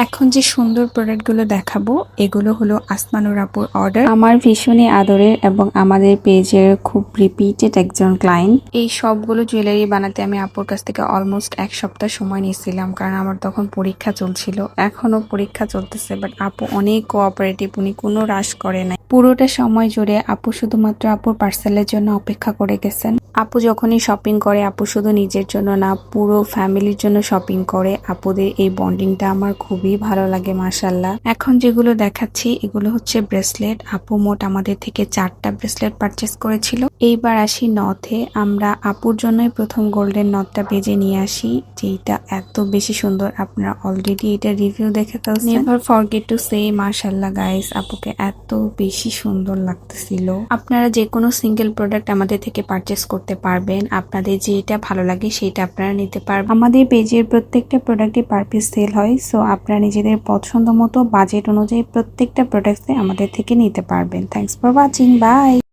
এখন যে সুন্দর প্রোডাক্টগুলো দেখাবো এগুলো হলো আসমানুর আপুর অর্ডার। আমার ভীষণই আদরের এবং আমাদের পেজের খুব রিপিটেড একজন ক্লায়েন্ট। এই সবগুলো জুয়েলারি বানাতে আমি আপুর কাছ থেকে অলমোস্ট 1 সপ্তাহ সময় নিয়েছিলাম, কারণ আমার তখন পরীক্ষা চলছিল। এখনো পরীক্ষা চলতেছে, বাট আপু অনেক কোঅপারেটিভ, উনি কোনো রাশ করে নাই। পুরোটা সময় জুড়ে আপু শুধুমাত্র আপুর পার্সেলের জন্য অপেক্ষা করে গেছেন। আপু যখনই শপিং করে, আপু শুধু নিজের জন্য না, পুরো ফ্যামিলির জন্য শপিং করে। আপুদের এই বন্ডিংটা আমার খুবই ভালো লাগে মাশাআল্লাহ। এখন যেগুলো দেখাচ্ছি এগুলো হচ্ছে ব্রেসলেট। আপু মোট আমাদের থেকে 4টা ব্রেসলেট পারচেস করেছিল। এইবার আসি নথে। আমরা আপুর জন্যই প্রথম গোল্ডেন নথটা ভেজে নিয়ে আসি, যেটা এত বেশি সুন্দর। আপনারা অলরেডি এটা রিভিউ দেখে ফেলছেন। নেভার ফরগেট টু সে মাশাআল্লাহ গাইস, আপুকে এত বেশি সুন্দর লাগতেছিল। আপনারা যে কোনো সিঙ্গেল প্রোডাক্ট আমাদের থেকে পারচেস করতে পারবেন। আপনাদের যেটা ভালো লাগে সেটা আপনারা নিতে পারবেন। আমাদের পেজের প্রত্যেকটা প্রোডাক্টই পার পিস সেল হয়, সো আপনারা নিজেদের পছন্দ মতো বাজেট অনুযায়ী প্রত্যেকটা প্রোডাক্টে আমাদের থেকে নিতে পারবেন। Thanks for watching, by.